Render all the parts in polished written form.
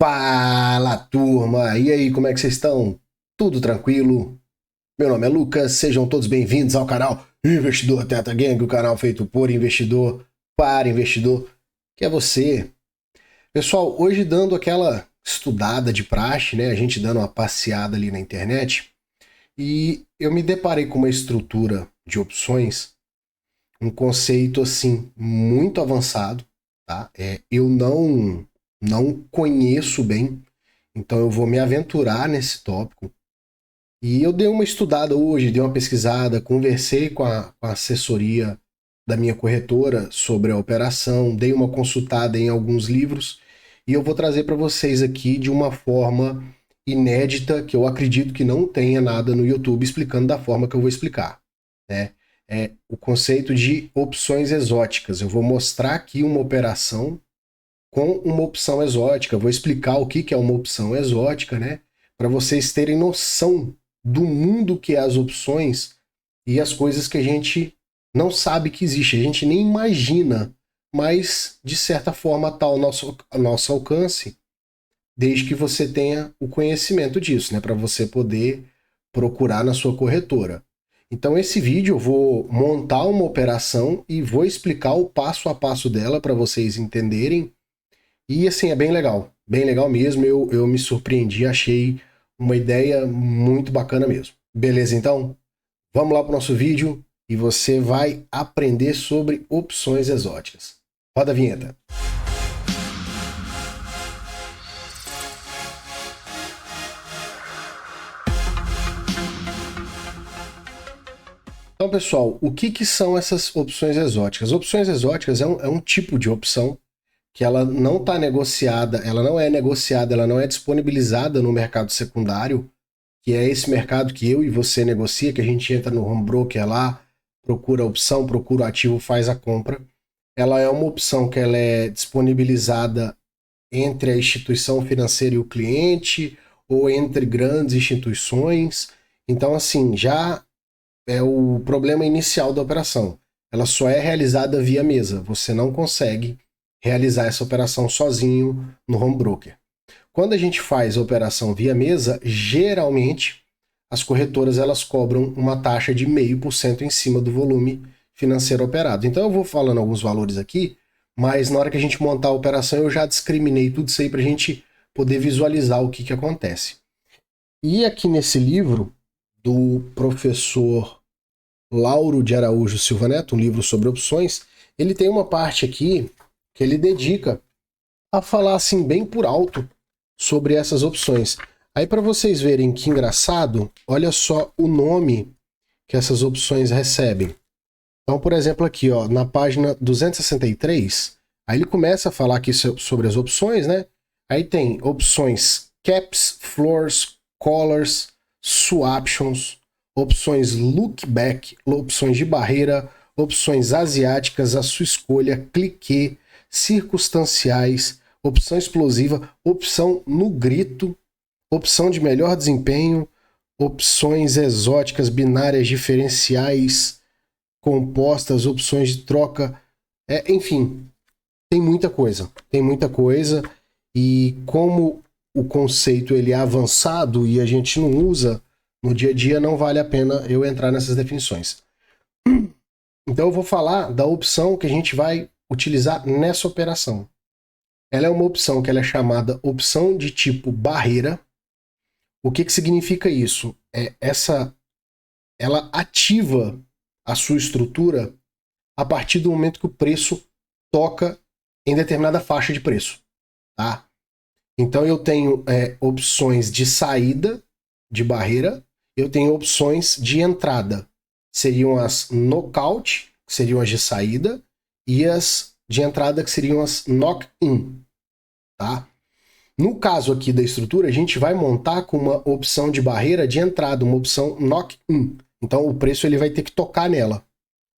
Fala, turma! E aí, como é que vocês estão? Tudo tranquilo? Meu nome é Lucas, sejam todos bem-vindos ao canal Investidor Teta Gang, o canal feito por investidor para investidor, que é você. Pessoal, hoje dando aquela estudada de praxe, né? A gente dando uma passeada ali na internet, e eu me deparei com uma estrutura de opções, um conceito assim muito avançado, tá? Eu não conheço bem. Então eu vou me aventurar nesse tópico. E eu dei uma estudada hoje, dei uma pesquisada, conversei com a assessoria da minha corretora sobre a operação, dei uma consultada em alguns livros e eu vou trazer para vocês aqui de uma forma inédita, que eu acredito que não tenha nada no YouTube explicando da forma que eu vou explicar, né? É o conceito de opções exóticas. Eu vou mostrar aqui uma operação com uma opção exótica. Vou explicar o que é uma opção exótica, né? Para vocês terem noção do mundo que é as opções e as coisas que a gente não sabe que existe, a gente nem imagina, mas de certa forma está ao nosso alcance, desde que você tenha o conhecimento disso, né? Para você poder procurar na sua corretora. Então, esse vídeo eu vou montar uma operação e vou explicar o passo a passo dela para vocês entenderem. E assim, é bem legal mesmo. Eu me surpreendi, achei uma ideia muito bacana mesmo. Beleza, então? Vamos lá para o nosso vídeo e você vai aprender sobre opções exóticas. Roda a vinheta. Então, pessoal, o que são essas opções exóticas? Opções exóticas é um tipo de opção que ela não está negociada, ela não é negociada, ela não é disponibilizada no mercado secundário, que é esse mercado que eu e você negocia, que a gente entra no home broker lá, procura a opção, procura o ativo, faz a compra. Ela é uma opção que ela é disponibilizada entre a instituição financeira e o cliente, ou entre grandes instituições. Então, assim, já é o problema inicial da operação. Ela só é realizada via mesa. Você não consegue realizar essa operação sozinho no home broker. Quando a gente faz a operação via mesa, geralmente as corretoras elas cobram uma taxa de 0,5% em cima do volume financeiro operado. Então eu vou falando alguns valores aqui, mas na hora que a gente montar a operação eu já discriminei tudo isso aí para a gente poder visualizar o que acontece. E aqui nesse livro do professor Lauro de Araújo Silva Neto, um livro sobre opções, ele tem uma parte aqui que ele dedica a falar assim bem por alto sobre essas opções. Aí para vocês verem que engraçado, olha só o nome que essas opções recebem. Então, por exemplo, aqui ó, na página 263, aí ele começa a falar aqui sobre as opções, né? Aí tem opções caps, floors, collars, swaptions, opções look back, opções de barreira, opções asiáticas, a sua escolha, cliquê, circunstanciais, opção explosiva, opção no grito, opção de melhor desempenho, opções exóticas, binárias diferenciais, compostas, opções de troca, enfim, tem muita coisa, e como o conceito ele é avançado e a gente não usa no dia a dia, não vale a pena eu entrar nessas definições. Então eu vou falar da opção que a gente vai utilizar nessa operação. Ela é uma opção que ela é chamada opção de tipo barreira. O que significa isso? Ela ativa a sua estrutura a partir do momento que o preço toca em determinada faixa de preço. Tá? Então eu tenho opções de saída de barreira, eu tenho opções de entrada. Seriam as knockout, que seriam as de saída, e as de entrada, que seriam as knock-in. Tá? No caso aqui da estrutura, a gente vai montar com uma opção de barreira de entrada, uma opção knock-in. Então o preço ele vai ter que tocar nela.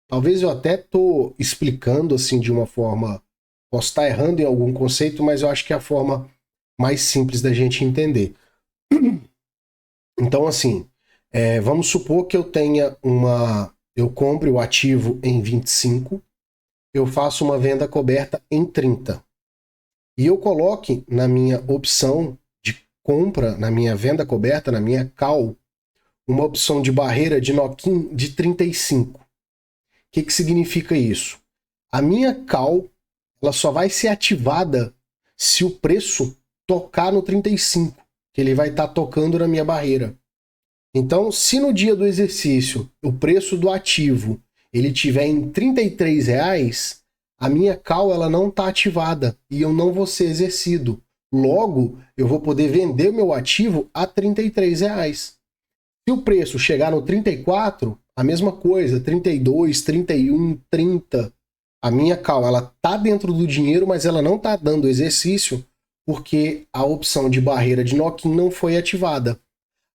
Talvez eu até estou explicando assim de uma forma, posso estar errando em algum conceito, mas eu acho que é a forma mais simples da gente entender. Então assim, vamos supor que eu tenha eu compre o ativo em 25, eu faço uma venda coberta em 30. e eu coloque na minha opção de compra, na minha venda coberta, na minha call, uma opção de barreira de knock-in de 35. O que significa isso? A minha call ela só vai ser ativada se o preço tocar no 35, que ele vai estar tocando na minha barreira. Então, se no dia do exercício o preço do ativo ele tiver em R$33, a minha call ela não está ativada e eu não vou ser exercido. Logo, eu vou poder vender meu ativo a R$33. Se o preço chegar no 34, a mesma coisa, 32, 31, 30. A minha call ela tá dentro do dinheiro, mas ela não tá dando exercício porque a opção de barreira de knock-in não foi ativada.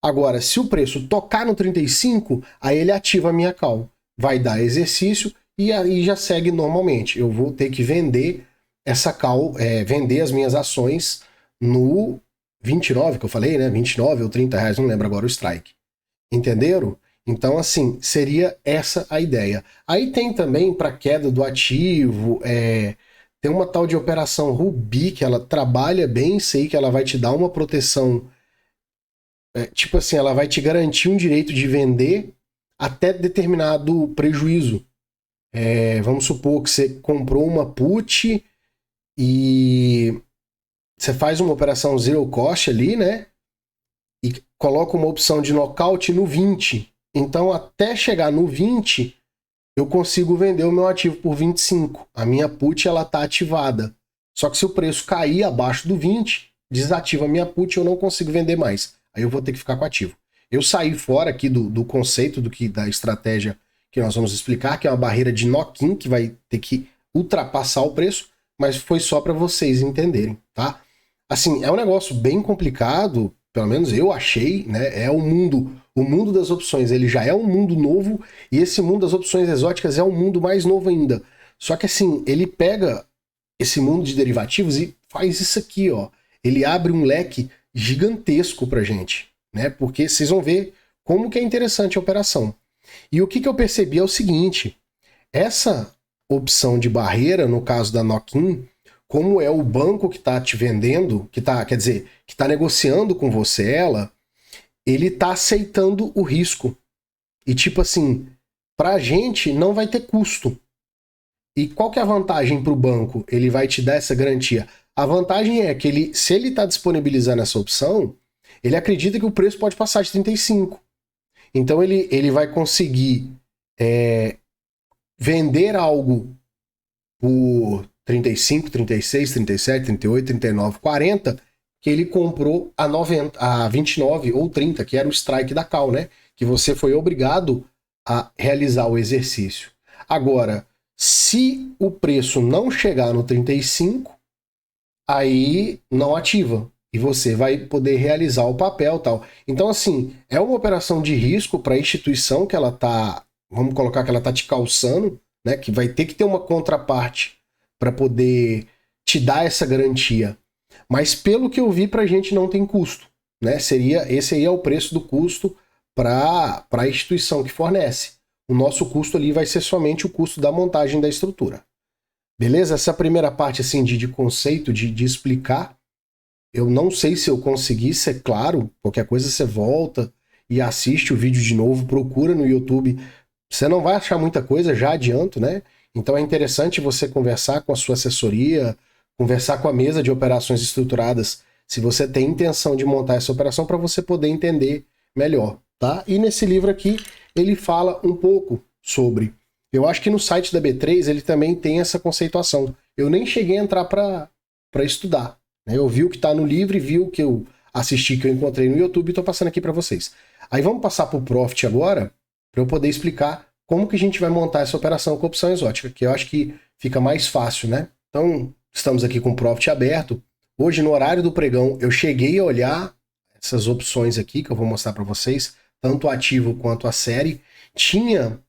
Agora, se o preço tocar no 35, aí ele ativa a minha call. Vai dar exercício e aí já segue normalmente. Eu vou ter que vender essa call, vender as minhas ações no 29, que eu falei, né? 29 ou R$30, não lembro agora o strike. Entenderam? Então, assim, seria essa a ideia. Aí tem também, para queda do ativo, tem uma tal de operação Ruby, que ela trabalha bem, sei que ela vai te dar uma proteção, tipo assim, ela vai te garantir um direito de vender até determinado prejuízo. Vamos supor que você comprou uma put e você faz uma operação zero cost ali, né? E coloca uma opção de nocaute no 20. Então, até chegar no 20, eu consigo vender o meu ativo por 25. A minha put ela está ativada. Só que se o preço cair abaixo do 20, desativa a minha put e eu não consigo vender mais. Aí eu vou ter que ficar com o ativo. Eu saí fora aqui do conceito da estratégia que nós vamos explicar, que é uma barreira de knock-in, que vai ter que ultrapassar o preço, mas foi só para vocês entenderem, tá? Assim, é um negócio bem complicado, pelo menos eu achei, né? O mundo das opções, ele já é um mundo novo, e esse mundo das opções exóticas é um mundo mais novo ainda. Só que assim, ele pega esse mundo de derivativos e faz isso aqui, ó. Ele abre um leque gigantesco pra gente, né? Porque vocês vão ver como que é interessante a operação. E o que eu percebi é o seguinte, essa opção de barreira, no caso da knock-in, como é o banco que está te vendendo, que está negociando com você ele está aceitando o risco. E tipo assim, para a gente não vai ter custo. E qual que é a vantagem para o banco? Ele vai te dar essa garantia. A vantagem é que se ele está disponibilizando essa opção, ele acredita que o preço pode passar de 35. Então ele vai conseguir vender algo por 35, 36, 37, 38, 39, 40, que ele comprou a 29 ou 30, que era o strike da call, né? Que você foi obrigado a realizar o exercício. Agora, se o preço não chegar no 35, aí não ativa. E você vai poder realizar o papel e tal. Então, assim, é uma operação de risco para a instituição que ela tá, vamos colocar que ela tá te calçando, né? Que vai ter que ter uma contraparte para poder te dar essa garantia. Mas pelo que eu vi, pra gente não tem custo, né? Esse aí é o preço do custo para a instituição que fornece. O nosso custo ali vai ser somente o custo da montagem da estrutura. Beleza? Essa primeira parte assim de conceito, de explicar, eu não sei se eu consegui ser claro. Qualquer coisa você volta e assiste o vídeo de novo, procura no YouTube. Você não vai achar muita coisa, já adianto, né? Então é interessante você conversar com a sua assessoria, conversar com a mesa de operações estruturadas, se você tem intenção de montar essa operação para você poder entender melhor, tá? E nesse livro aqui, ele fala um pouco sobre. Eu acho que no site da B3 ele também tem essa conceituação. Eu nem cheguei a entrar para estudar, né? Eu vi o que está no livro e vi o que eu assisti, que eu encontrei no YouTube e estou passando aqui para vocês. Aí vamos passar para o Profit agora, para eu poder explicar como que a gente vai montar essa operação com opção exótica, que eu acho que fica mais fácil, né? Então, estamos aqui com o Profit aberto. Hoje, no horário do pregão, eu cheguei a olhar essas opções aqui, que eu vou mostrar para vocês, tanto o ativo quanto a série. Tinha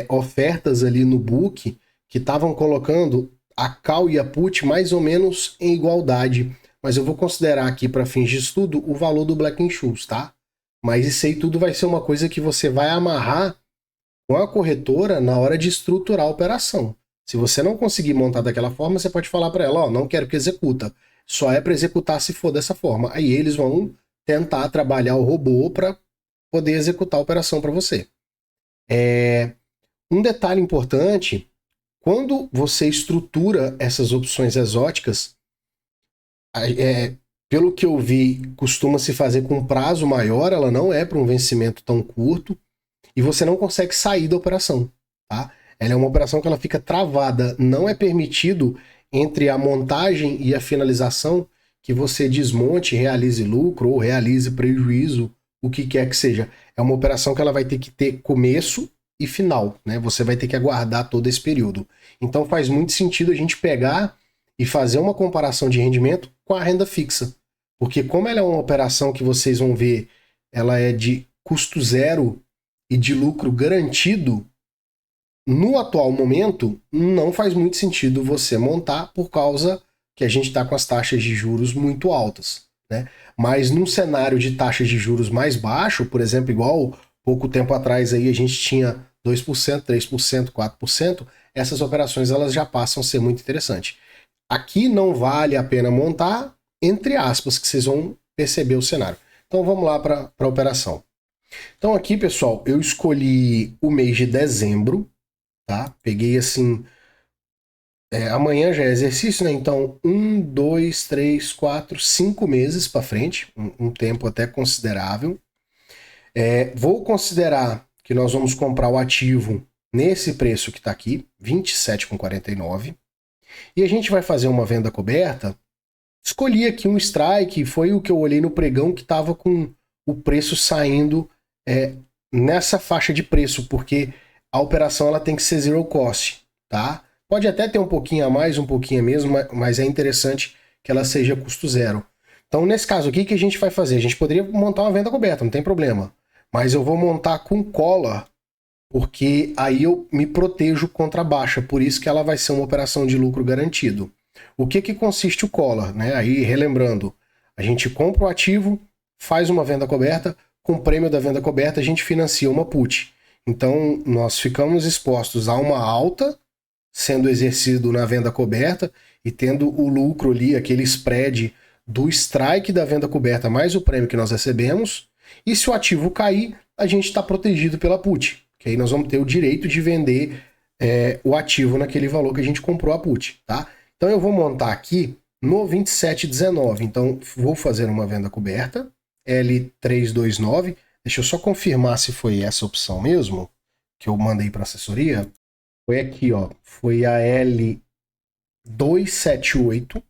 ofertas ali no book que estavam colocando a call e a put mais ou menos em igualdade. Mas eu vou considerar aqui, para fins de estudo, o valor do Black Scholes, tá? Mas isso aí tudo vai ser uma coisa que você vai amarrar com a corretora na hora de estruturar a operação. Se você não conseguir montar daquela forma, você pode falar para ela, ó, não quero que executa. só é para executar se for dessa forma. Aí eles vão tentar trabalhar o robô para poder executar a operação para você. Um detalhe importante, quando você estrutura essas opções exóticas, pelo que eu vi, costuma se fazer com prazo maior, ela não é para um vencimento tão curto, e você não consegue sair da operação, tá? Ela é uma operação que ela fica travada, não é permitido entre a montagem e a finalização que você desmonte, realize lucro ou realize prejuízo, o que quer que seja. É uma operação que ela vai ter que ter começo e final, né? Você vai ter que aguardar todo esse período. Então faz muito sentido a gente pegar e fazer uma comparação de rendimento com a renda fixa. Porque como ela é uma operação que vocês vão ver, ela é de custo zero e de lucro garantido, no atual momento, não faz muito sentido você montar por causa que a gente está com as taxas de juros muito altas, né? Mas num cenário de taxas de juros mais baixo, por exemplo, igual pouco tempo atrás aí a gente tinha 2%, 3%, 4%, essas operações elas já passam a ser muito interessantes. Aqui não vale a pena montar, entre aspas, que vocês vão perceber o cenário. Então vamos lá para a operação. Então aqui, pessoal, eu escolhi o mês de dezembro, tá? Peguei assim, amanhã já é exercício, né? Então 1, 2, 3, 4, 5 meses para frente, um tempo até considerável. Vou considerar que nós vamos comprar o ativo nesse preço que está aqui, R$ 27,49. E a gente vai fazer uma venda coberta. Escolhi aqui um strike, foi o que eu olhei no pregão que estava com o preço saindo nessa faixa de preço, porque a operação ela tem que ser zero cost, tá? Pode até ter um pouquinho a mais, um pouquinho a menos, mas é interessante que ela seja custo zero. Então, nesse caso aqui, o que a gente vai fazer? A gente poderia montar uma venda coberta, não tem problema. Mas eu vou montar com collar, porque aí eu me protejo contra a baixa, por isso que ela vai ser uma operação de lucro garantido. O que consiste o collar, né? Aí, relembrando, a gente compra o ativo, faz uma venda coberta, com o prêmio da venda coberta a gente financia uma put. Então, nós ficamos expostos a uma alta sendo exercido na venda coberta e tendo o lucro ali, aquele spread do strike da venda coberta mais o prêmio que nós recebemos. E se o ativo cair, a gente está protegido pela put, que aí nós vamos ter o direito de vender o ativo naquele valor que a gente comprou a put, tá? Então eu vou montar aqui no 27,19. Então vou fazer uma venda coberta, L329. Deixa eu só confirmar se foi essa opção mesmo que eu mandei para a assessoria. Foi aqui, ó. Foi a L278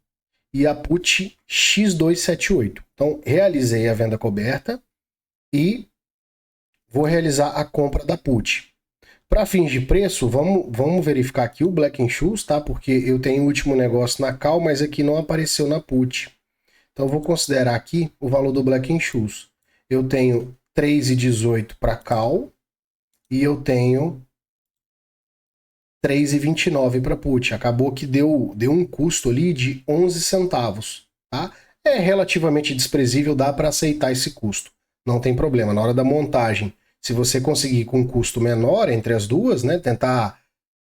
e a put X278. Então realizei a venda coberta e vou realizar a compra da put. Para fins de preço, vamos verificar aqui o Black & Scholes, tá? Porque eu tenho o último negócio na call, mas aqui não apareceu na put. Então vou considerar aqui o valor do Black & Scholes. Eu tenho 3,18 para call e eu tenho 3,29 para put. Acabou que deu um custo ali de 11 centavos, tá? É relativamente desprezível, dá para aceitar esse custo. Não tem problema. Na hora da montagem, se você conseguir com um custo menor entre as duas, né, tentar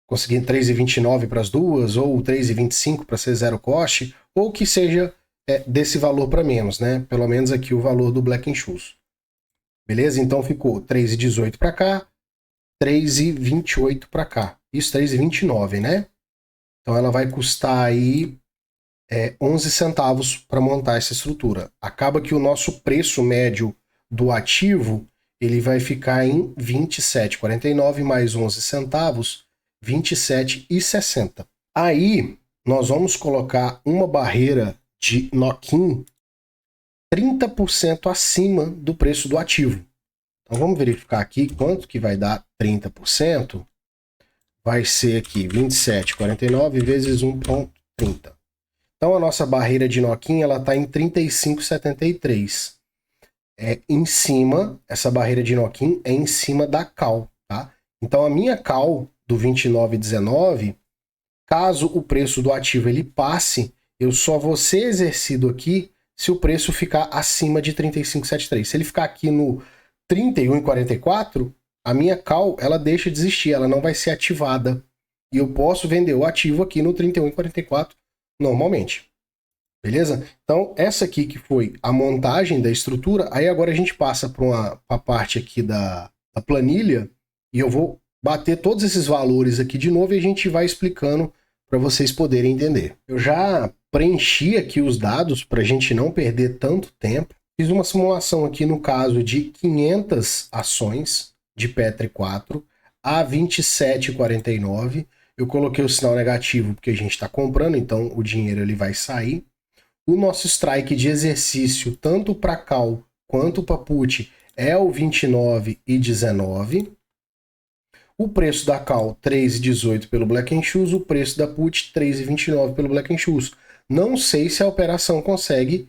conseguir 3,29 para as duas, ou 3,25 para ser zero cost, ou que seja desse valor para menos, né? Pelo menos aqui o valor do Black & Scholes. Beleza? Então ficou 3,18 para cá, 3,28 para cá. Isso 3,29, né? Então ela vai custar aí 11 centavos para montar essa estrutura. Acaba que o nosso preço médio do ativo ele vai ficar em 27,49 mais 11 centavos, 27,60. Aí nós vamos colocar uma barreira de knock-in 30% acima do preço do ativo. Então vamos verificar aqui quanto que vai dar 30%. Vai ser aqui 27,49 vezes 1,30. Então a nossa barreira de knock-in ela está em 35,73. Em cima, essa barreira de knock-in é em cima da call, tá? Então a minha call do 29,19, caso o preço do ativo ele passe, eu só vou ser exercido aqui se o preço ficar acima de 35,73. Se ele ficar aqui no 31,44, a minha call ela deixa de existir, ela não vai ser ativada. E eu posso vender o ativo aqui no 31,44 normalmente. Beleza? Então, essa aqui que foi a montagem da estrutura, aí agora a gente passa para a parte aqui da planilha e eu vou bater todos esses valores aqui de novo e a gente vai explicando para vocês poderem entender. Eu já preenchi aqui os dados para a gente não perder tanto tempo. Fiz uma simulação aqui no caso de 500 ações de Petri 4 a 27,49. Eu coloquei o sinal negativo porque a gente está comprando, então o dinheiro ele vai sair. O nosso strike de exercício, tanto para call quanto para put, é o 29,19. O preço da call, 3,18 pelo Black & Scholes. O preço da put, 3,29 pelo Black & Scholes. Não sei se a operação consegue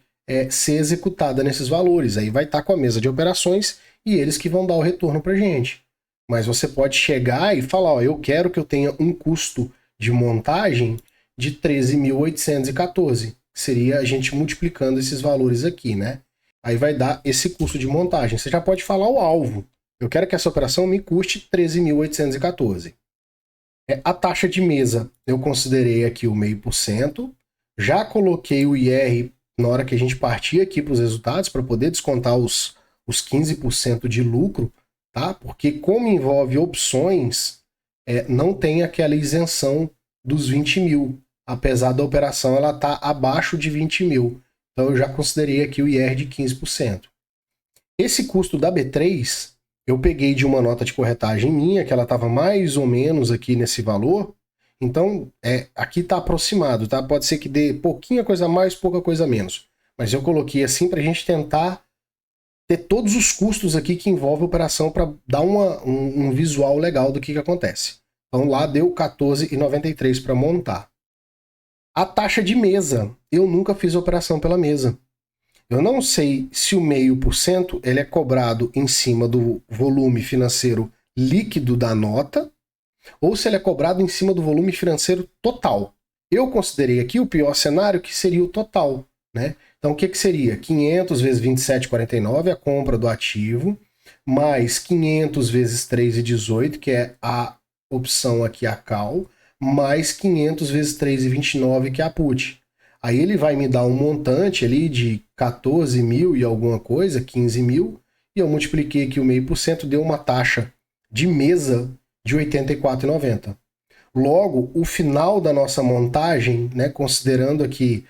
ser executada nesses valores. Aí vai estar com a mesa de operações e eles que vão dar o retorno para gente. Mas você pode chegar e falar, ó, eu quero que eu tenha um custo de montagem de 13.814. Seria a gente multiplicando esses valores aqui, né? Aí vai dar esse custo de montagem. Você já pode falar o alvo. Eu quero que essa operação me custe 13.814. A taxa de mesa, eu considerei aqui o 0,5%. Já coloquei o IR na hora que a gente partir aqui para os resultados, para poder descontar os 15% de lucro, tá? Porque como envolve opções, não tem aquela isenção dos 20 mil. Apesar da operação ela tá abaixo de 20 mil. Então eu já considerei aqui o IR de 15%. Esse custo da B3, eu peguei de uma nota de corretagem minha, que ela estava mais ou menos aqui nesse valor. Então, aqui está aproximado, tá? Pode ser que dê pouquinha coisa a mais, pouca coisa a menos. Mas eu coloquei assim para a gente tentar ter todos os custos aqui que envolve a operação para dar um visual legal do que acontece. Então lá deu 14,93 para montar. A taxa de mesa, eu nunca fiz operação pela mesa. Eu não sei se o 0,5% ele é cobrado em cima do volume financeiro líquido da nota ou se ele é cobrado em cima do volume financeiro total. Eu considerei aqui o pior cenário, que seria o total, né? Então o que seria? 500 vezes 27,49, a compra do ativo, mais 500 vezes 3,18, que é a opção aqui, a call, mais 500 vezes 3,29, que é a put. Aí ele vai me dar um montante ali de 14 mil e alguma coisa, 15 mil, e eu multipliquei aqui o 0,5%, deu uma taxa de mesa de R$ 84,90. Logo, o final da nossa montagem, né, considerando aqui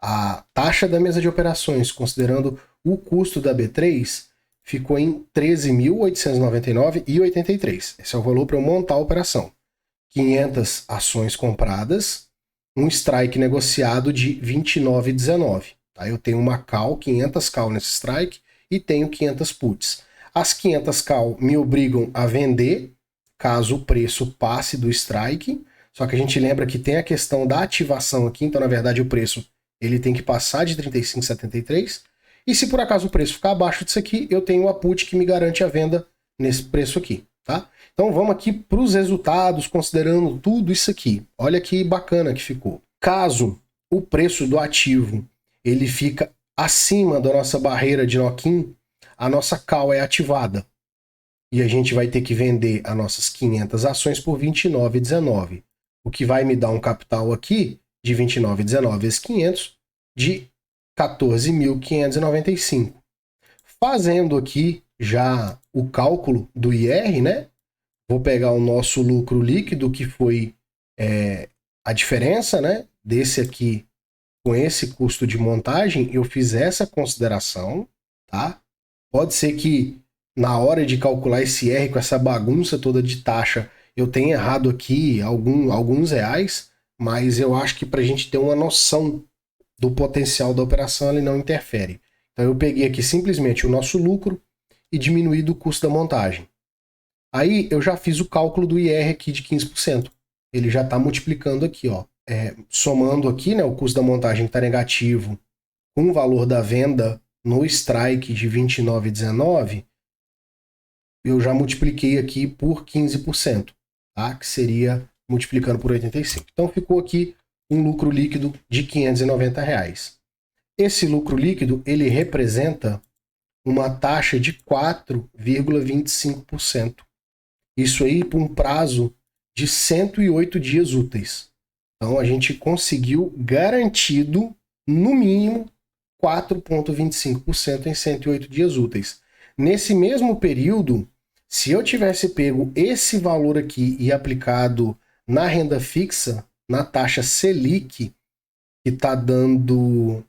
a taxa da mesa de operações, considerando o custo da B3, ficou em 13.899,83. Esse é o valor para eu montar a operação. 500 ações compradas, um strike negociado de 29,19. Tá? Eu tenho uma call, 500 call nesse strike, e tenho 500 puts. As 500 call me obrigam a vender, caso o preço passe do strike, só que a gente lembra que tem a questão da ativação aqui, então na verdade o preço ele tem que passar de 35,73, e se por acaso o preço ficar abaixo disso aqui, eu tenho a put que me garante a venda nesse preço aqui, tá? Então vamos aqui para os resultados, considerando tudo isso aqui. Olha que bacana que ficou. Caso o preço do ativo ele fica acima da nossa barreira de knock-in, a nossa call é ativada. E a gente vai ter que vender as nossas 500 ações por R$ 29,19. O que vai me dar um capital aqui de R$ 29,19 vezes 500 de 14.595. Fazendo aqui já o cálculo do IR, né? Vou pegar o nosso lucro líquido, que foi a diferença, né, desse aqui com esse custo de montagem. Eu fiz essa consideração, tá? Pode ser que na hora de calcular esse R com essa bagunça toda de taxa, eu tenha errado aqui alguns reais, mas eu acho que para a gente ter uma noção do potencial da operação, ele não interfere. Então eu peguei aqui simplesmente o nosso lucro e diminuí do custo da montagem. Aí eu já fiz o cálculo do IR aqui de 15%. Ele já está multiplicando aqui, ó. Somando aqui, né, o custo da montagem está negativo com o valor da venda no strike de 29,19, eu já multipliquei aqui por 15%, tá? Que seria multiplicando por 85. Então ficou aqui um lucro líquido de R$ 590. Esse lucro líquido, ele representa uma taxa de 4,25%. Isso aí por um prazo de 108 dias úteis. Então a gente conseguiu garantido no mínimo 4,25% em 108 dias úteis. Nesse mesmo período, se eu tivesse pego esse valor aqui e aplicado na renda fixa, na taxa Selic, que está dando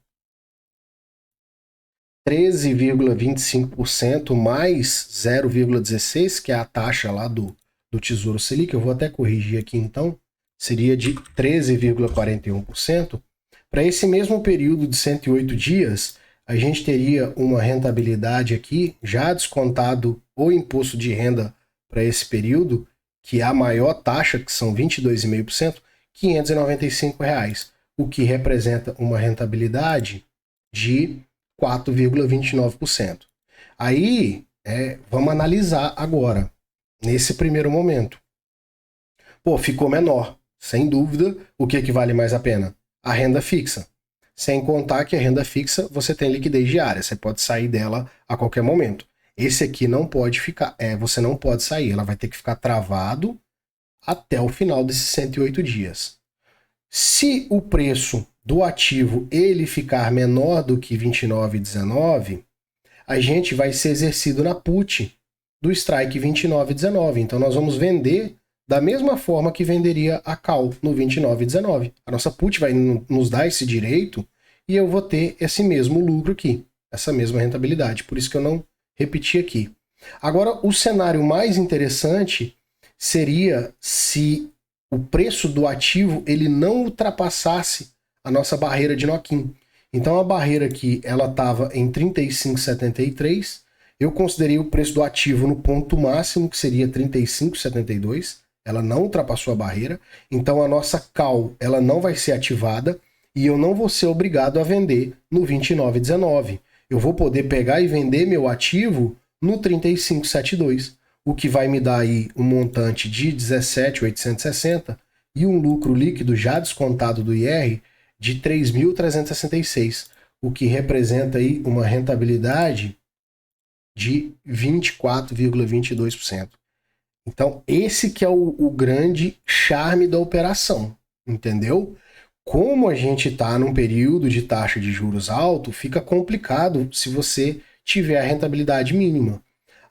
13,25% mais 0,16%, que é a taxa lá do Tesouro Selic, eu vou até corrigir aqui então, seria de 13,41%. Para esse mesmo período de 108 dias, a gente teria uma rentabilidade aqui, já descontado o imposto de renda para esse período, que é a maior taxa, que são 22,5%, R$ 595,00, o que representa uma rentabilidade de 4,29%. Aí, vamos analisar agora, nesse primeiro momento. Pô, ficou menor. Sem dúvida, o que vale mais a pena? A renda fixa. Sem contar que a renda fixa você tem liquidez diária, você pode sair dela a qualquer momento. Esse aqui não pode ficar, você não pode sair, ela vai ter que ficar travado até o final desses 108 dias. Se o preço do ativo ele ficar menor do que 29,19, a gente vai ser exercido na put do strike 29,19. Então nós vamos vender da mesma forma que venderia a call no 29,19. A nossa put vai nos dar esse direito e eu vou ter esse mesmo lucro aqui, essa mesma rentabilidade. Por isso que eu não repeti aqui. Agora, o cenário mais interessante seria se o preço do ativo ele não ultrapassasse a nossa barreira de knock-in. Então a barreira aqui ela estava em 35,73. Eu considerei o preço do ativo no ponto máximo, que seria 35,72. Ela não ultrapassou a barreira. Então a nossa call ela não vai ser ativada e eu não vou ser obrigado a vender no 29,19. Eu vou poder pegar e vender meu ativo no 35,72. O que vai me dar aí um montante de 17.860 e um lucro líquido já descontado do IR de 3.366, o que representa aí uma rentabilidade de 24,22%. Então, esse que é o grande charme da operação, entendeu? Como a gente está num período de taxa de juros alto, fica complicado se você tiver a rentabilidade mínima.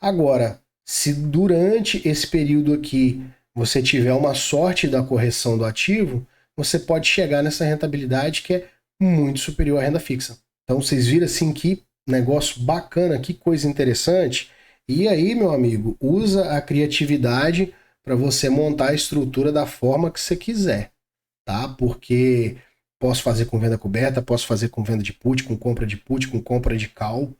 Agora, se durante esse período aqui você tiver uma sorte da correção do ativo, você pode chegar nessa rentabilidade que é muito superior à renda fixa. Então vocês viram assim que negócio bacana, que coisa interessante. E aí, meu amigo, usa a criatividade para você montar a estrutura da forma que você quiser, tá? Porque posso fazer com venda coberta, posso fazer com venda de put, com compra de put, com compra de call.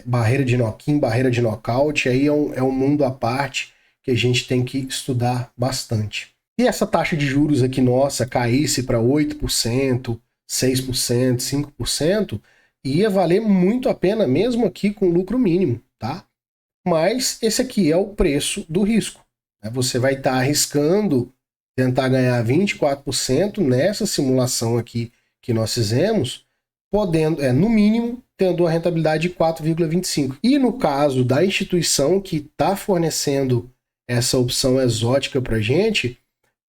Barreira de knock-in, barreira de knockout, aí é um mundo à parte que a gente tem que estudar bastante. Se essa taxa de juros aqui nossa caísse para 8%, 6%, 5%, ia valer muito a pena mesmo aqui com lucro mínimo, tá? Mas esse aqui é o preço do risco. Você vai estar arriscando tentar ganhar 24% nessa simulação aqui que nós fizemos, podendo, no mínimo, tendo uma rentabilidade de 4,25. E no caso da instituição que está fornecendo essa opção exótica para a gente,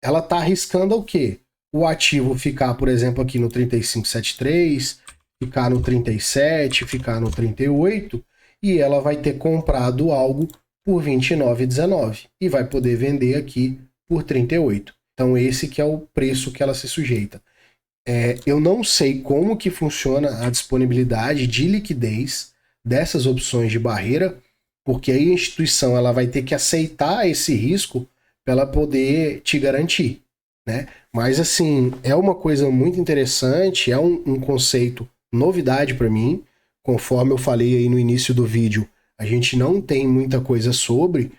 ela está arriscando o quê? O ativo ficar, por exemplo, aqui no 35,73, ficar no 37, ficar no 38, e ela vai ter comprado algo por 29,19 e vai poder vender aqui por 38. Então esse que é o preço que ela se sujeita. Eu não sei como que funciona a disponibilidade de liquidez dessas opções de barreira, porque aí a instituição ela vai ter que aceitar esse risco para ela poder te garantir, né? Mas assim, é uma coisa muito interessante, é um conceito novidade para mim, conforme eu falei aí no início do vídeo, a gente não tem muita coisa sobre,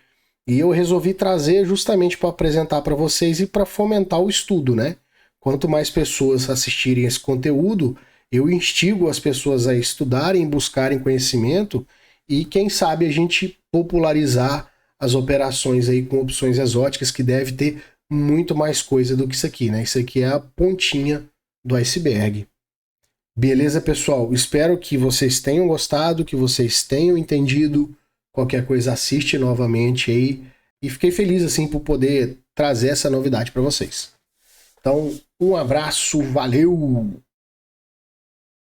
e eu resolvi trazer justamente para apresentar para vocês e para fomentar o estudo, né? Quanto mais pessoas assistirem esse conteúdo, eu instigo as pessoas a estudarem, buscarem conhecimento e quem sabe a gente popularizar as operações aí com opções exóticas, que deve ter muito mais coisa do que isso aqui, né? Isso aqui é a pontinha do iceberg. Beleza, pessoal? Espero que vocês tenham gostado, que vocês tenham entendido. Qualquer coisa assiste novamente aí. E fiquei feliz assim por poder trazer essa novidade para vocês. Então, um abraço, valeu!